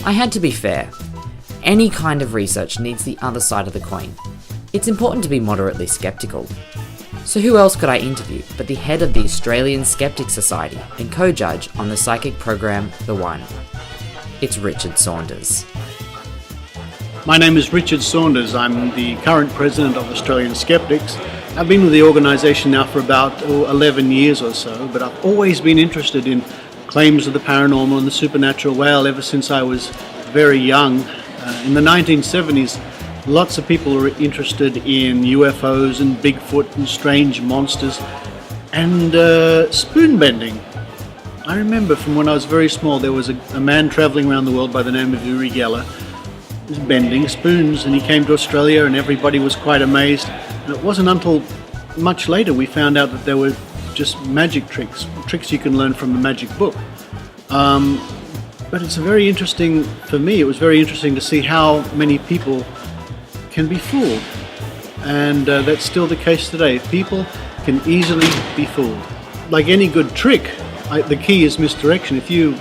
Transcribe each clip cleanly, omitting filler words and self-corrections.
I had to be fair. Any kind of research needs the other side of the coin. It's important to be moderately sceptical. So who else could I interview but the head of the Australian Sceptic Society and co-judge on the psychic program The One? It's Richard Saunders. My name is Richard Saunders. I'm the current president of Australian Sceptics. I've been with the organisation now for about 11 years or so, but I've always been interested in claims of the paranormal and the supernatural world ever since I was very young. In the 1970s, lots of people were interested in UFOs and Bigfoot and strange monsters and spoon bending. I remember from when I was very small, there was a man travelling around the world by the name of Uri Geller, was bending spoons, and he came to Australia and everybody was quite amazed. And it wasn't until much later we found out that there were just magic tricks you can learn from a magic book. But it's very interesting, for me, it was very interesting to see how many people can be fooled. And that's still the case today. People can easily be fooled. Like any good trick, the key is misdirection. If you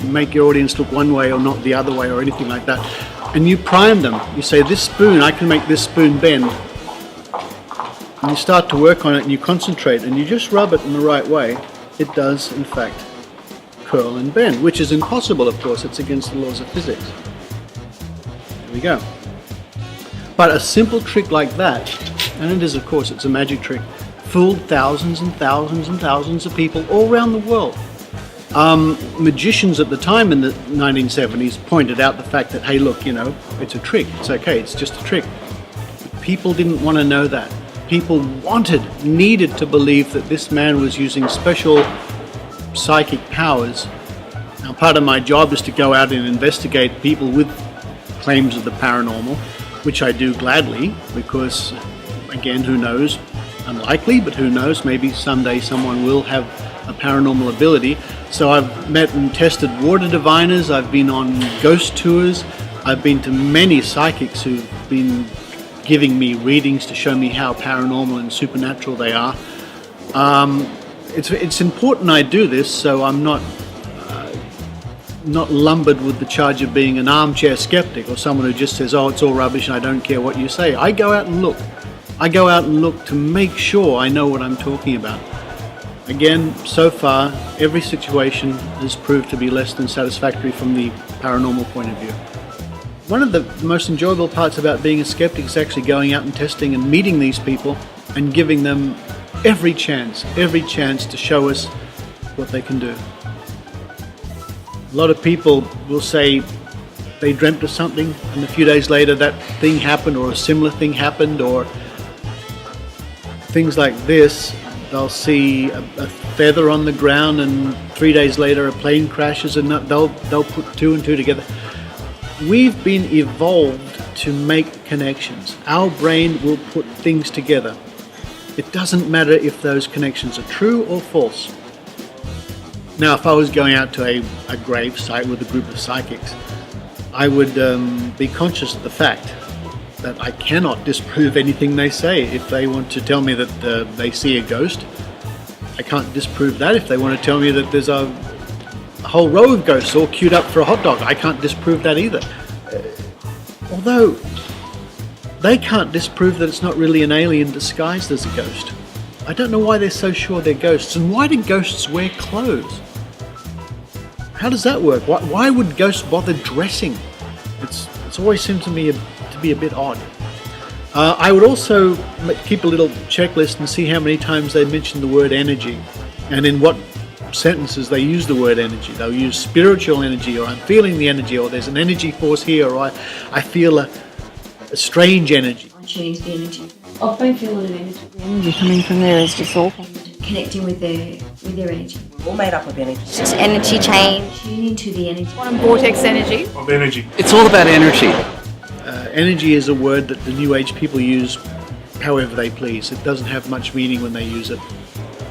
make your audience look one way or not the other way or anything like that, and you prime them, you say, this spoon, I can make this spoon bend. And you start to work on it and you concentrate and you just rub it in the right way, it does, in fact, curl and bend, which is impossible, of course. It's against the laws of physics. There we go. But a simple trick like that, and it is, of course, it's a magic trick, fooled thousands and thousands and thousands of people all around the world. Magicians at the time in the 1970s pointed out the fact that, hey, look, it's a trick. It's okay. It's just a trick. But people didn't want to know that. People needed to believe that this man was using special psychic powers. Now, part of my job is to go out and investigate people with claims of the paranormal, which I do gladly because, again, who knows? Unlikely, but who knows? Maybe someday someone will have a paranormal ability. So I've met and tested water diviners, I've been on ghost tours, I've been to many psychics who've been giving me readings to show me how paranormal and supernatural they are. It's important I do this so I'm not lumbered with the charge of being an armchair skeptic or someone who just says, oh, it's all rubbish and I don't care what you say. I go out and look. I go out and look to make sure I know what I'm talking about. Again, so far, every situation has proved to be less than satisfactory from the paranormal point of view. One of the most enjoyable parts about being a skeptic is actually going out and testing and meeting these people and giving them every chance to show us what they can do. A lot of people will say they dreamt of something and a few days later that thing happened or a similar thing happened, or things like this. They'll see a feather on the ground and 3 days later a plane crashes and they'll put two and two together. We've been evolved to make connections. Our brain will put things together. It doesn't matter if those connections are true or false. Now, if I was going out to a grave site with a group of psychics, I would be conscious of the fact that I cannot disprove anything they say. If they want to tell me that they see a ghost, I can't disprove that. If they want to tell me that there's a whole row of ghosts all queued up for a hot dog, I can't disprove that either. Although they can't disprove that it's not really an alien disguised as a ghost. I don't know why they're so sure they're ghosts. And why do ghosts wear clothes? How does that work? Why would ghosts bother dressing? It's always seemed to me to be a bit odd. I would also keep a little checklist and see how many times they mention the word energy and in what sentences they use the word energy. They'll use spiritual energy, or I'm feeling the energy, or there's an energy force here, or I feel a strange energy. I change the energy. I've been feeling an energy. The energy coming from there is just awful. Connecting with their energy. All made up of energy. It's just energy change. Tune into the energy. Quantum vortex energy. Of energy. It's all about energy. Energy is a word that the New Age people use however they please. It doesn't have much meaning when they use it.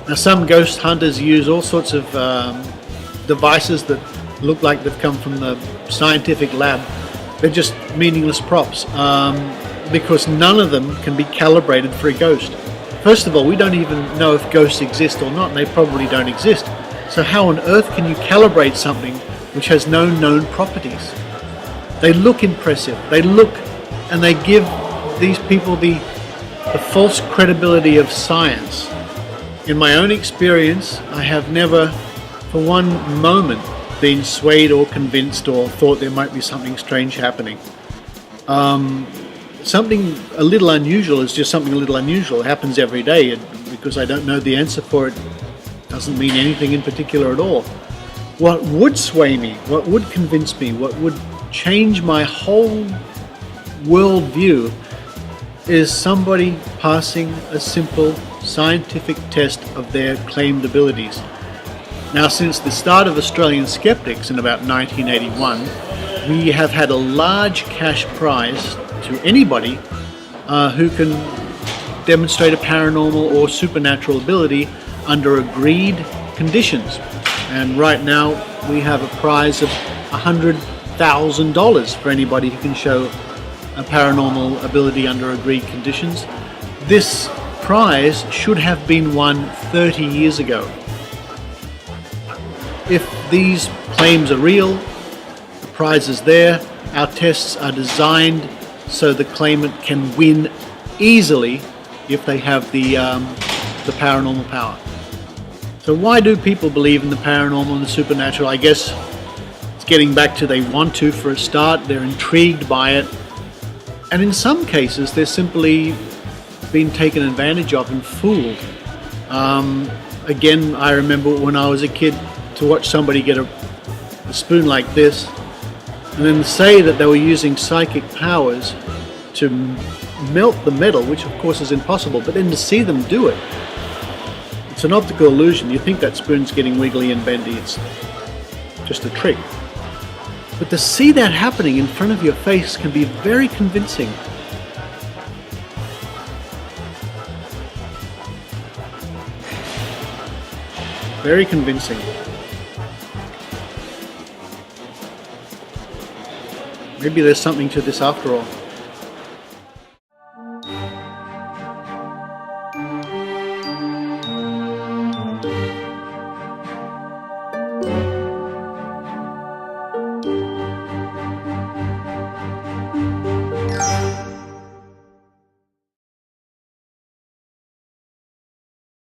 Now, some ghost hunters use all sorts of devices that look like they've come from the scientific lab. They're just meaningless props because none of them can be calibrated for a ghost. First of all, we don't even know if ghosts exist or not, and they probably don't exist. So how on earth can you calibrate something which has no known properties. They look impressive. They look, and they give these people the false credibility of science. In my own experience, I have never for one moment been swayed or convinced or thought there might be something strange happening. Something a little unusual is just something a little unusual. It happens every day, and because I don't know the answer for it doesn't mean anything in particular at all. What would sway me, what would convince me, what would change my whole worldview is somebody passing a simple scientific test of their claimed abilities. Now, since the start of Australian Sceptics in about 1981, we have had a large cash prize to anybody who can demonstrate a paranormal or supernatural ability under agreed conditions. And right now we have a prize of $100,000 for anybody who can show a paranormal ability under agreed conditions. This prize should have been won 30 years ago. If these claims are real, the prize is there. Our tests are designed so the claimant can win easily if they have the paranormal power. So why do people believe in the paranormal and the supernatural? I guess it's getting back to they want to for a start. They're intrigued by it. And in some cases, they're simply being taken advantage of and fooled. Again, I remember when I was a kid to watch somebody get a spoon like this and then say that they were using psychic powers to melt the metal, which of course is impossible, but then to see them do it. It's an optical illusion. You think that spoon's getting wiggly and bendy. It's just a trick. But to see that happening in front of your face can be very convincing. Very convincing. Maybe there's something to this after all.